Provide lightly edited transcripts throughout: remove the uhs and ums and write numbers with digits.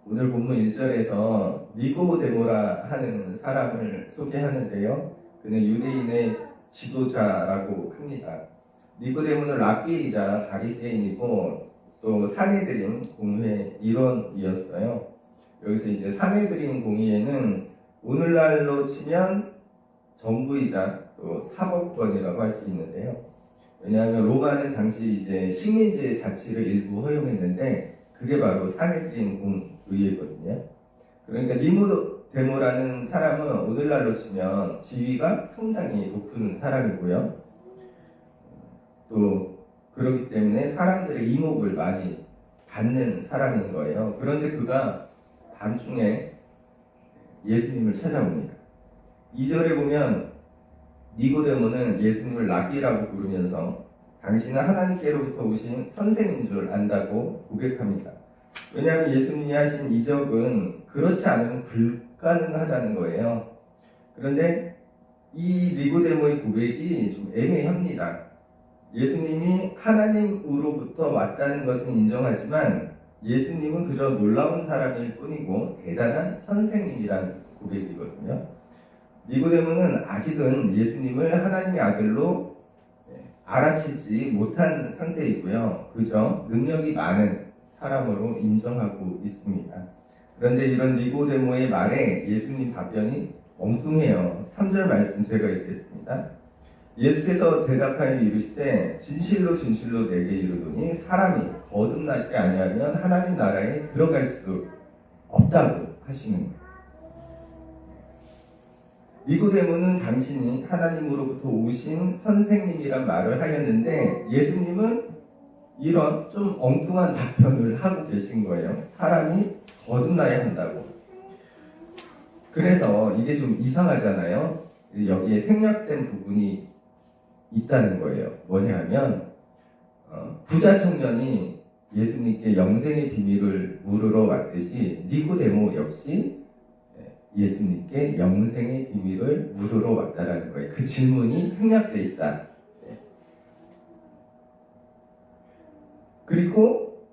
오늘 본문 1절에서 니고데모라 하는 사람을 소개하는데요. 그는 유대인의 지도자라고 합니다. 니고데모는 랍비이자 바리새인이고 또 산헤드린 공회 일원이었어요. 여기서 이제 산헤드린 공의회는 오늘날로 치면 정부이자 또 사법권이라고 할 수 있는데요. 왜냐하면 로마는 당시 이제 식민지 자치를 일부 허용했는데 그게 바로 산헤드린 공의회거든요. 그러니까 니고데모라는 사람은 오늘날로 치면 지위가 상당히 높은 사람이고요. 또 그렇기 때문에 사람들의 이목을 많이 받는 사람인 거예요. 그런데 그가 밤중에 예수님을 찾아옵니다. 2절에 보면 니고데모는 예수님을 랍비라고 부르면서 당신은 하나님께로부터 오신 선생인 줄 안다고 고백합니다. 왜냐하면 예수님이 하신 이적은 그렇지 않으면 불가능하다는 거예요. 그런데 이 니고데모의 고백이 좀 애매합니다. 예수님이 하나님으로부터 왔다는 것은 인정하지만 예수님은 그저 놀라운 사람일 뿐이고 대단한 선생님이란 고백이거든요. 니고데모는 아직은 예수님을 하나님의 아들로 알아채지 못한 상태이고요. 그저 능력이 많은 사람으로 인정하고 있습니다. 그런데 이런 니고데모의 말에 예수님 답변이 엉뚱해요. 3절 말씀 제가 읽겠습니다. 예수께서 대답하여 이르시되 진실로 진실로 내게 이르노니 사람이 거듭나지 아니하면 하나님 나라에 들어갈 수 없다고 하시는 거예요. 니고데모는 당신이 하나님으로부터 오신 선생님이란 말을 하였는데 예수님은 이런 좀 엉뚱한 답변을 하고 계신 거예요. 사람이 거듭나야 한다고. 그래서 이게 좀 이상하잖아요. 여기에 생략된 부분이 있다는 거예요. 뭐냐 하면 부자 청년이 예수님께 영생의 비밀을 물으러 왔듯이 니고데모 역시 예수님께 영생의 비밀을 물으러 왔다라는 거예요. 그 질문이 생략되어 있다. 그리고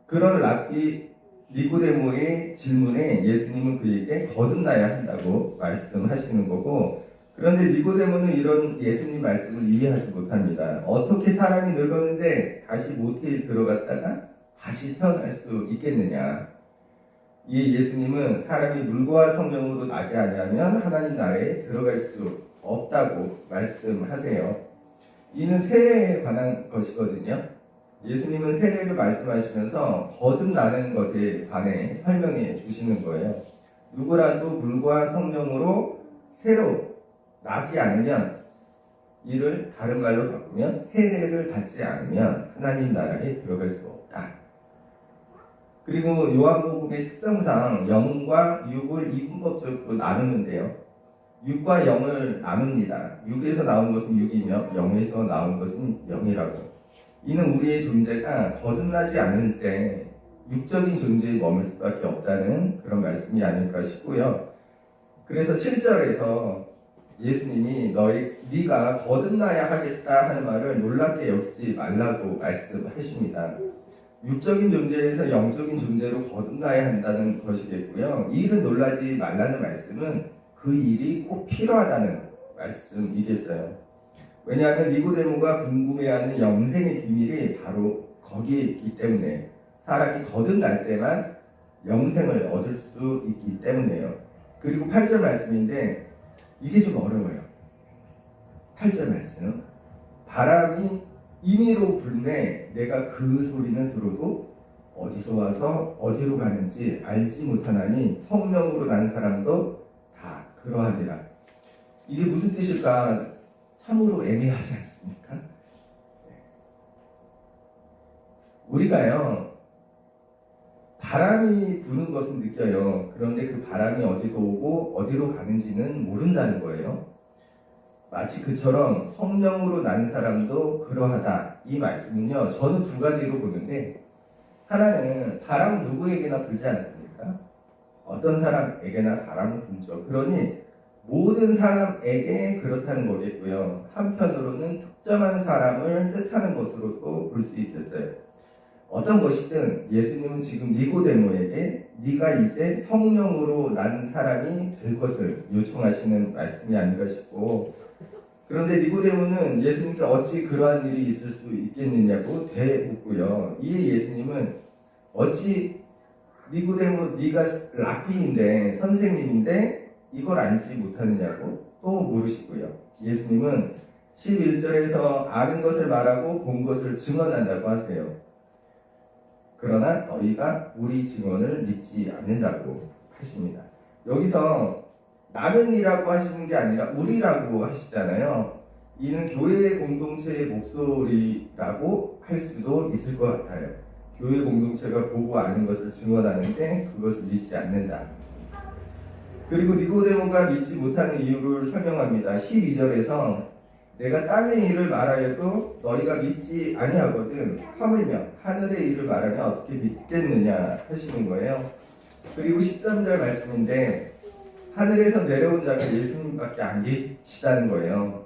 그런 랍비 니고데모의 질문에 예수님은 그에게 거듭나야 한다고 말씀하시는 거고, 그런데 니고데모는 이런 예수님 말씀을 이해하지 못합니다. 어떻게 사람이 늙었는데 다시 모태에 들어갔다가 다시 태어날 수 있겠느냐. 이 예수님은 사람이 물과 성령으로 나지 아니하면 하나님 나라에 들어갈 수 없다고 말씀하세요. 이는 세례에 관한 것이거든요. 예수님은 세례를 말씀하시면서 거듭나는 것에 관해 설명해 주시는 거예요. 누구라도 물과 성령으로 새로 나지 않으면, 이를 다른 말로 바꾸면 세례를 받지 않으면 하나님 나라에 들어갈 수 없다. 그리고 요한복음의 특성상 영과 육을 이분법적으로 나누는데요. 육과 영을 나눕니다. 육에서 나온 것은 육이며 영에서 나온 것은 영이라고. 이는 우리의 존재가 거듭나지 않을 때 육적인 존재에 머물 수밖에 없다는 그런 말씀이 아닐까 싶고요. 그래서 7절에서 예수님이 네가 거듭나야 하겠다 하는 말을 놀랍게 여기지 말라고 말씀하십니다. 육적인 존재에서 영적인 존재로 거듭나야 한다는 것이겠고요. 이 일을 놀라지 말라는 말씀은 그 일이 꼭 필요하다는 말씀이겠어요. 왜냐하면 니고데모가 궁금해하는 영생의 비밀이 바로 거기에 있기 때문에, 사람이 거듭날 때만 영생을 얻을 수 있기 때문에요. 그리고 8절 말씀인데 이게 좀 어려워요. 8절 말씀. 바람이 임의로 불매 내가 그 소리는 들어도 어디서 와서 어디로 가는지 알지 못하나니 성령으로 난 사람도 다 그러하니라. 이게 무슨 뜻일까 참으로 애매하지 않습니까? 우리가요 바람이 부는 것은 느껴요. 그런데 그 바람이 어디서 오고 어디로 가는지는 모른다는 거예요. 마치 그처럼 성령으로 난 사람도 그러하다. 이 말씀은요, 저는 두 가지로 보는데, 하나는 바람은 누구에게나 불지 않습니까? 어떤 사람에게나 바람은 불죠. 그러니 모든 사람에게 그렇다는 거겠고요. 한편으로는 특정한 사람을 뜻하는 것으로도 볼 수 있겠어요. 어떤 것이든 예수님은 지금 니고데모에게 네가 이제 성령으로 난 사람이 될 것을 요청하시는 말씀이 아닌가 싶고, 그런데 니고데모는 예수님께 어찌 그러한 일이 있을 수 있겠느냐고 되묻고요. 이에 예수님은 어찌 니고데모 네가 랍비인데 선생님인데 이걸 알지 못하느냐고 또 물으시고요. 예수님은 11절에서 아는 것을 말하고 본 것을 증언한다고 하세요. 그러나 너희가 우리 증언을 믿지 않는다고 하십니다. 여기서 나는이라고 하시는 게 아니라 우리라고 하시잖아요. 이는 교회 공동체의 목소리라고 할 수도 있을 것 같아요. 교회 공동체가 보고 아는 것을 증언하는데 그것을 믿지 않는다. 그리고 니고데모가 믿지 못하는 이유를 설명합니다. 12절에서 내가 땅의 일을 말하여도 너희가 믿지 아니하거든 하물며 하늘의 일을 말하면 어떻게 믿겠느냐 하시는 거예요. 그리고 13절 말씀인데 하늘에서 내려온 자가 예수님밖에 안 계시다는 거예요.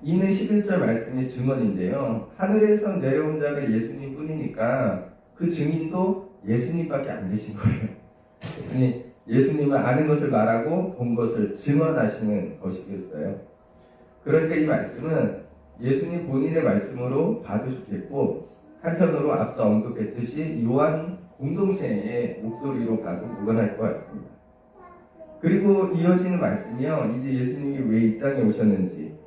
이는 11절 말씀의 증언인데요. 하늘에서 내려온 자가 예수님 뿐이니까 그 증인도 예수님밖에 안 계신 거예요. 예수님을 아는 것을 말하고 본 것을 증언하시는 것이겠어요. 그러니까 이 말씀은 예수님 본인의 말씀으로 봐도 좋겠고, 한편으로 앞서 언급했듯이 요한 공동체의 목소리로 봐도 무관할 것 같습니다. 그리고 이어지는 말씀이요, 이제 예수님이 왜 이 땅에 오셨는지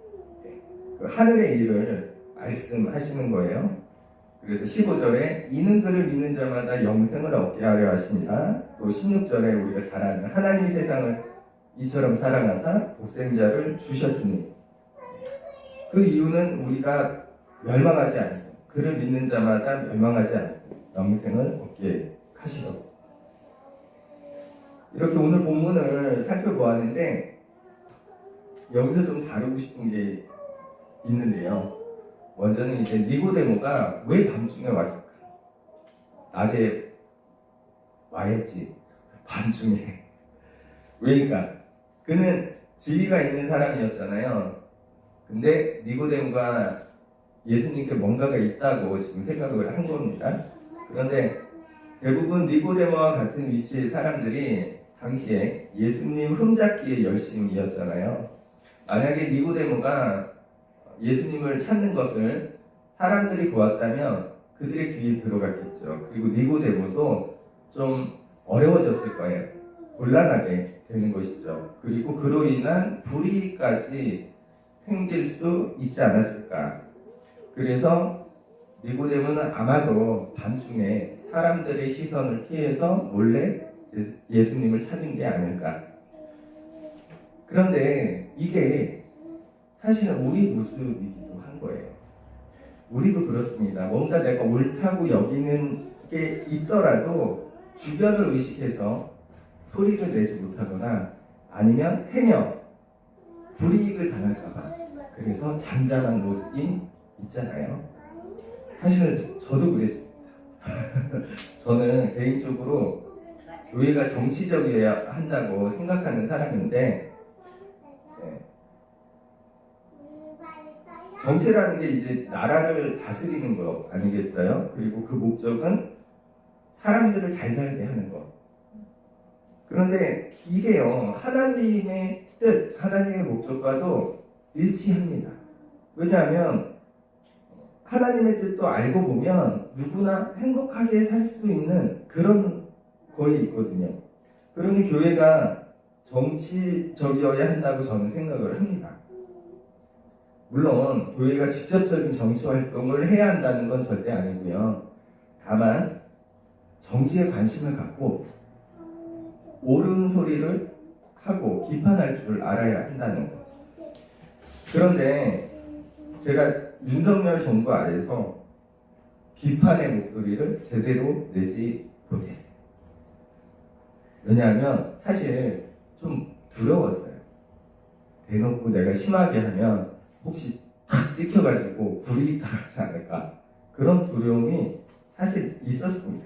그 하늘의 일을 말씀하시는 거예요. 그래서 15절에 이는 그를 믿는 자마다 영생을 얻게 하려 하십니다. 또 16절에 우리가 잘 아는 하나님이 세상을 이처럼 사랑하사 독생자를 주셨으니, 그 이유는 우리가 멸망하지 않고 그를 믿는 자마다 멸망하지 않고 영생을 얻게 하시려고. 이렇게 오늘 본문을 살펴보았는데 여기서 좀 다루고 싶은 게 있는데요. 먼저는 이제 니고데모가 왜 밤중에 왔을까? 낮에 와야지 밤중에. 왜일까? 그는 지위가 있는 사람이었잖아요. 근데 니고데모가 예수님께 뭔가가 있다고 지금 생각을 한 겁니다. 그런데 대부분 니고데모와 같은 위치의 사람들이 당시에 예수님 흠잡기에 열심이었잖아요. 만약에 니고데모가 예수님을 찾는 것을 사람들이 보았다면 그들의 귀에 들어갔겠죠. 그리고 니고데모도 좀 어려워졌을 거예요. 곤란하게 되는 것이죠. 그리고 그로 인한 불의까지 생길 수 있지 않았을까. 그래서 니고데모는 아마도 밤중에 사람들의 시선을 피해서 몰래 예수님을 찾은 게 아닐까. 그런데 이게 사실은 우리 모습이기도 한 거예요. 우리도 그렇습니다. 뭔가 내가 옳다고 여기는 게 있더라도 주변을 의식해서 소리를 내지 못하거나 아니면 행여 불이익을 당할까봐 그래서 잠잠한 모습이 있잖아요. 사실 저도 그랬습니다. 저는 개인적으로 교회가 정치적이어야 한다고 생각하는 사람인데, 정치라는 게 이제 나라를 다스리는 거 아니겠어요? 그리고 그 목적은 사람들을 잘 살게 하는 거. 그런데 이게요, 하나님의 뜻, 하나님의 목적과도 일치합니다. 왜냐하면 하나님의 뜻도 알고 보면 누구나 행복하게 살 수 있는 그런 거에 있거든요. 그러니 교회가 정치적이어야 한다고 저는 생각을 합니다. 물론 교회가 직접적인 정치 활동을 해야 한다는 건 절대 아니고요. 다만 정치에 관심을 갖고 옳은 소리를 하고 비판할 줄 알아야 한다는 것. 그런데 제가 윤석열 정부 아래에서 비판의 목소리를 제대로 내지 못했어요. 왜냐하면 사실 좀 두려웠어요. 대놓고 내가 심하게 하면 혹시 탁 찍혀가지고 불이익 당하지 않을까, 그런 두려움이 사실 있었습니다.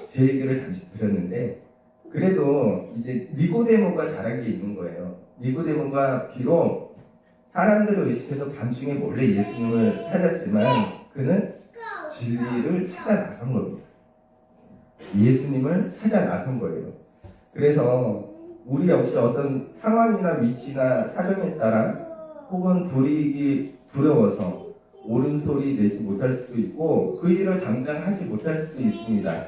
제 얘기를 잠시 드렸는데, 그래도 이제 니고데모가 잘한 게 있는 거예요. 니고데모가 비록 사람들을 의식해서 밤중에 몰래 예수님을 찾았지만 그는 진리를 찾아 나선 겁니다. 예수님을 찾아 나선 거예요. 그래서 우리 역시 어떤 상황이나 위치나 사정에 따라 혹은 불이익이 두려워서 옳은 소리 내지 못할 수도 있고 그 일을 당장 하지 못할 수도 있습니다.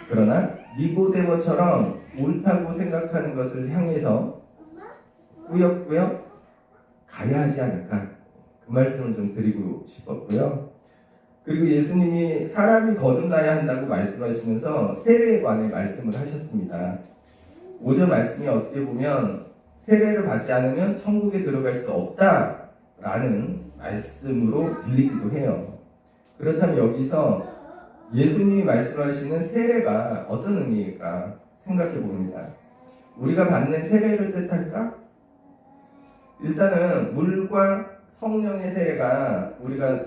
그러나 니고데모처럼 옳다고 생각하는 것을 향해서 꾸역꾸역 가야 하지 않을까, 그 말씀을 좀 드리고 싶었고요. 그리고 예수님이 사람이 거듭나야 한다고 말씀하시면서 세례에 관해 말씀을 하셨습니다. 5절 말씀이 어떻게 보면 세례를 받지 않으면 천국에 들어갈 수 없다라는 말씀으로 들리기도 해요. 그렇다면 여기서 예수님이 말씀하시는 세례가 어떤 의미일까 생각해 봅니다. 우리가 받는 세례를 뜻할까? 일단은 물과 성령의 세례가 우리가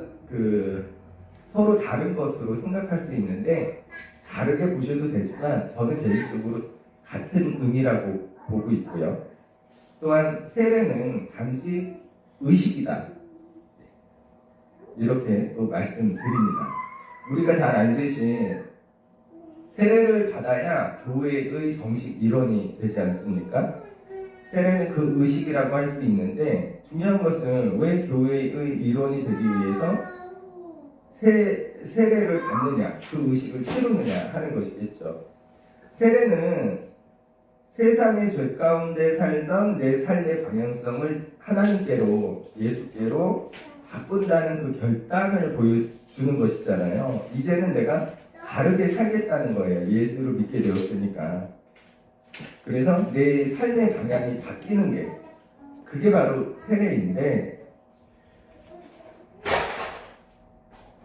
서로 다른 것으로 생각할 수 있는데 다르게 보셔도 되지만 저는 개인적으로 같은 의미라고 보고 있고요. 또한 세례는 단지 의식이다, 이렇게 또 말씀드립니다. 우리가 잘 알듯이 세례를 받아야 교회의 정식 일원이 되지 않습니까? 세례는 그 의식이라고 할 수 있는데 중요한 것은 왜 교회의 일원이 되기 위해서 세례를 받느냐, 그 의식을 치르느냐 하는 것이겠죠. 세례는 세상의 죄 가운데 살던 내 삶의 방향성을 하나님께로, 예수께로 바꾼다는 그 결단을 보여주는 것이잖아요. 이제는 내가 다르게 살겠다는 거예요. 예수를 믿게 되었으니까. 그래서 내 삶의 방향이 바뀌는 게, 그게 바로 세례인데,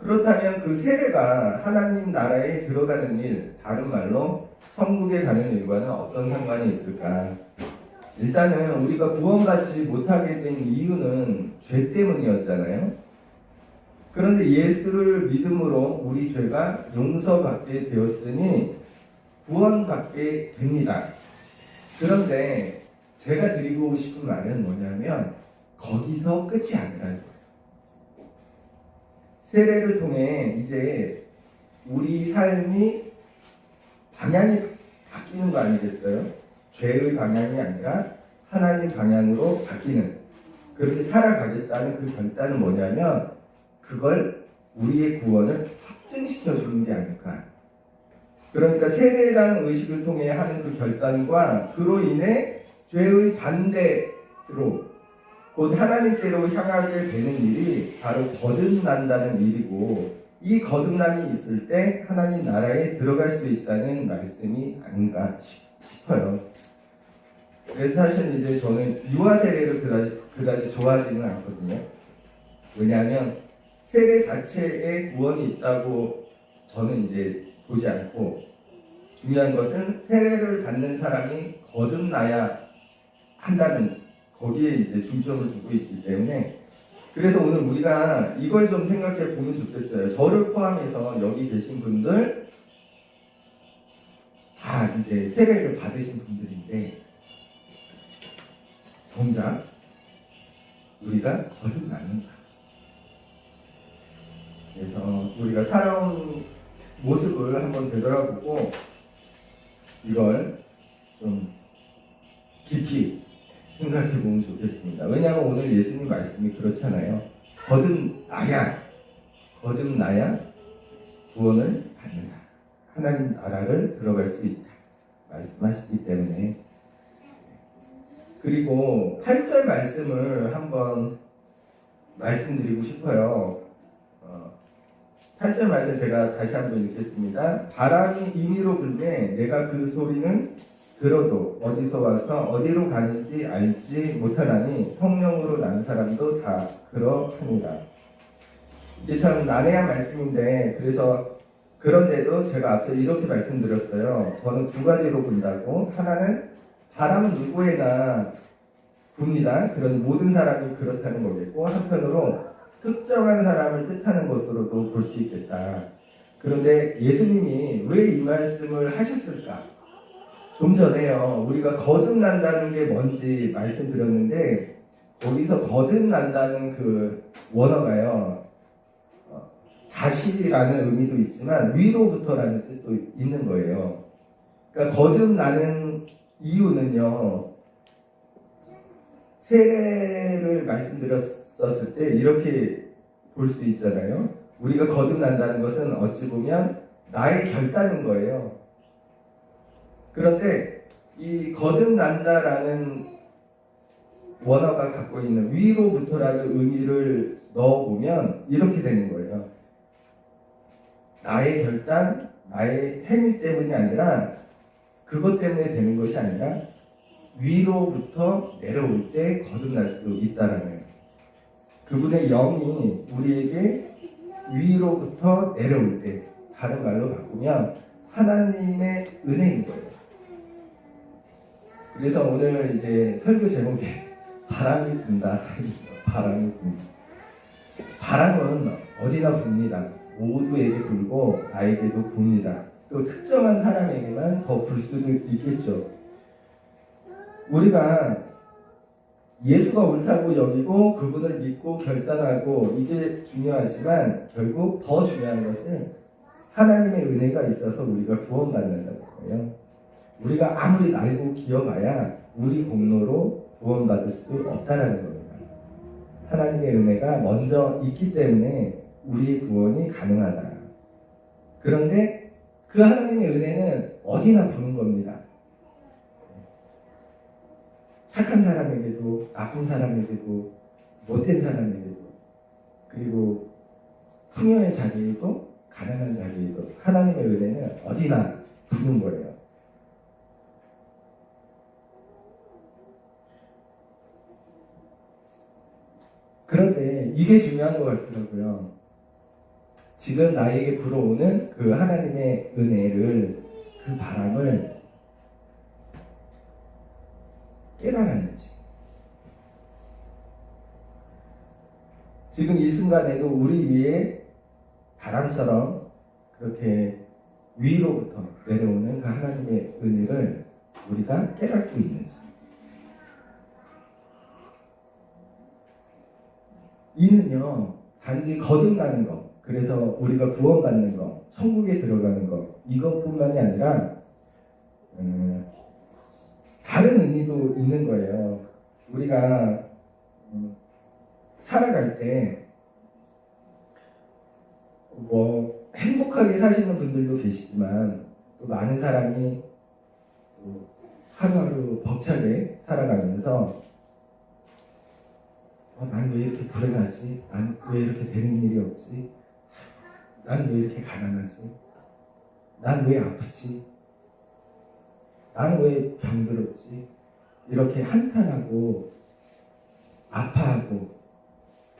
그렇다면 그 세례가 하나님 나라에 들어가는 일, 다른 말로 천국에 가는 일과는 어떤 상관이 있을까? 일단은 우리가 구원받지 못하게 된 이유는 죄 때문이었잖아요. 그런데 예수를 믿음으로 우리 죄가 용서받게 되었으니 구원받게 됩니다. 그런데 제가 드리고 싶은 말은 뭐냐면 거기서 끝이 아니라는 거예요. 세례를 통해 이제 우리 삶이 방향이 바뀌는 거 아니겠어요? 죄의 방향이 아니라 하나님 방향으로 바뀌는, 그렇게 살아가겠다는 그 결단은 뭐냐면 그걸 우리의 구원을 확증시켜 주는 게 아닐까. 그러니까 세례라는 의식을 통해 하는 그 결단과 그로 인해 죄의 반대로 곧 하나님께로 향하게 되는 일이 바로 거듭난다는 일이고, 이 거듭남이 있을 때 하나님 나라에 들어갈 수 있다는 말씀이 아닌가 싶어요. 그래서 사실 이제 저는 유아 세례를 그다지 좋아하지는 않거든요. 왜냐하면 세례 자체에 구원이 있다고 저는 이제 보지 않고, 중요한 것은 세례를 받는 사람이 거듭나야 한다는, 거기에 이제 중점을 두고 있기 때문에, 그래서 오늘 우리가 이걸 좀 생각해 보면 좋겠어요. 저를 포함해서 여기 계신 분들 다 이제 세례를 받으신 분들인데 정작 우리가 거듭나는가? 그래서 우리가 살아온 모습을 한번 되돌아보고 이걸 좀 깊이 생각해 보면 좋겠습니다. 왜냐하면 오늘 예수님 말씀이 그렇잖아요. 거듭나야 구원을 받는다. 하나님 나라를 들어갈 수 있다. 말씀하시기 때문에. 그리고 8절 말씀을 한번 말씀드리고 싶어요. 8절 말씀 제가 다시 한번 읽겠습니다. 바람이 임의로 불매 내가 그 소리는 들어도 어디서 와서 어디로 가는지 알지 못하나니 성령으로 난 사람도 다 그러하니라. 이게 참 난해한 말씀인데, 그래서 그런데도 제가 앞서 이렇게 말씀드렸어요. 저는 두 가지로 본다고. 하나는 바람은 누구에나 붑니다. 그런 모든 사람이 그렇다는 거겠고, 한편으로 특정한 사람을 뜻하는 것으로도 볼 수 있겠다. 그런데 예수님이 왜 이 말씀을 하셨을까? 좀 전에요, 우리가 거듭난다는 게 뭔지 말씀드렸는데, 거기서 거듭난다는 그 원어가요, 다시라는 의미도 있지만 위로부터라는 뜻도 있는 거예요. 그러니까 거듭나는 이유는요. 세례를 말씀드렸었을 때 이렇게 볼 수 있잖아요. 우리가 거듭난다는 것은 어찌 보면 나의 결단인 거예요. 그런데 이 거듭난다라는 원어가 갖고 있는 위로부터라는 의미를 넣어보면 이렇게 되는 거예요. 나의 결단, 나의 행위 때문이 아니라 그것 때문에 되는 것이 아니라 위로부터 내려올 때 거듭날 수 있다는 거예요. 그분의 영이 우리에게 위로부터 내려올 때, 다른 말로 바꾸면 하나님의 은혜인 거예요. 그래서 오늘 이제 설교 제목이 바람이 분다. 바람이 분다. 바람은 어디나 붑니다. 모두에게 불고 나에게도 붑니다. 또 특정한 사람에게만 더 불 수도 있겠죠. 우리가 예수가 옳다고 여기고 그분을 믿고 결단하고 이게 중요하지만 결국 더 중요한 것은 하나님의 은혜가 있어서 우리가 구원받는다는 거예요. 우리가 아무리 날고 기어봐야 우리 공로로 구원받을 수 없다는 겁니다. 하나님의 은혜가 먼저 있기 때문에 우리의 구원이 가능하다. 그런데 그 하나님의 은혜는 어디나 부는 겁니다. 착한 사람에게도, 나쁜 사람에게도, 못된 사람에게도, 그리고 풍요의 자리에도, 가난한 자리에도 하나님의 은혜는 어디나 부는 거예요. 그런데 이게 중요한 것 같더라고요. 지금 나에게 불어오는 그 하나님의 은혜를, 그 바람을 깨달았는지. 지금 이 순간에도 우리 위에 바람처럼 그렇게 위로부터 내려오는 그 하나님의 은혜를 우리가 깨닫고 있는지. 이는요, 단지 거듭나는 것, 그래서 우리가 구원받는 것, 천국에 들어가는 것, 이것뿐만이 아니라 다른 의미도 있는 거예요. 우리가 살아갈 때 뭐 행복하게 사시는 분들도 계시지만 또 많은 사람이 하루하루 벅차게 살아가면서 난 왜 이렇게 불행하지? 난 왜 이렇게 되는 일이 없지? 난 왜 이렇게 가난하지? 난 왜 아프지? 난 왜 병들었지? 이렇게 한탄하고 아파하고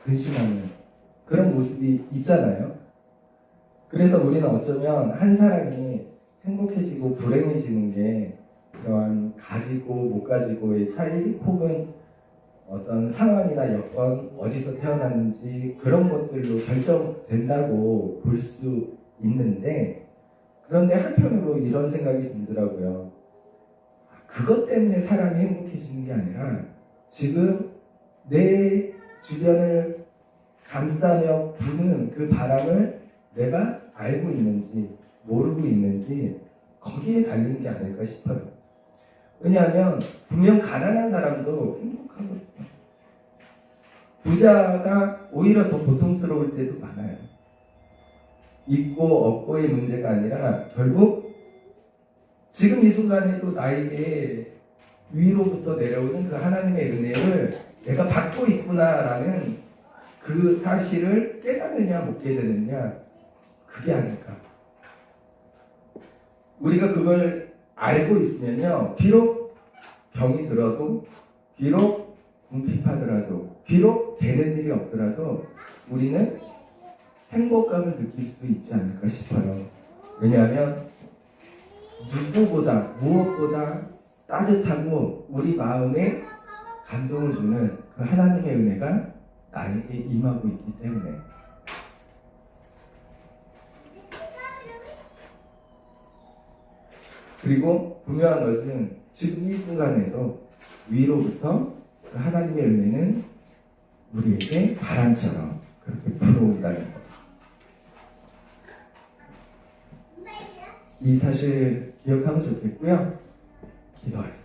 근심하는 그런 모습이 있잖아요. 그래서 우리는 어쩌면 한 사람이 행복해지고 불행해지는 게 그러한 가지고 못 가지고의 차이 혹은 어떤 상황이나 여건, 어디서 태어났는지 그런 것들로 결정된다고 볼 수 있는데, 그런데 한편으로 이런 생각이 들더라고요. 그것 때문에 사람이 행복해지는 게 아니라 지금 내 주변을 감싸며 부는 그 바람을 내가 알고 있는지 모르고 있는지 거기에 달린 게 아닐까 싶어요. 왜냐하면 분명 가난한 사람도 행복하거든요. 부자가 오히려 더 고통스러울 때도 많아요. 있고 없고의 문제가 아니라 결국 지금 이 순간에도 나에게 위로부터 내려오는 그 하나님의 은혜를 내가 받고 있구나라는 그 사실을 깨닫느냐 못 깨닫느냐, 그게 아닐까. 우리가 그걸 알고 있으면요, 비록 병이 들어도, 비록 궁핍하더라도, 비록 되는 일이 없더라도 우리는 행복감을 느낄 수 있지 않을까 싶어요. 왜냐하면 누구보다, 무엇보다 따뜻하고 우리 마음에 감동을 주는 그 하나님의 은혜가 나에게 임하고 있기 때문에. 그리고 분명한 것은 지금 이 순간에도 위로부터 그 하나님의 은혜는 우리에게 바람처럼 그렇게 불어온다는 것. 이 사실 기억하면 좋겠고요. 기도할게요.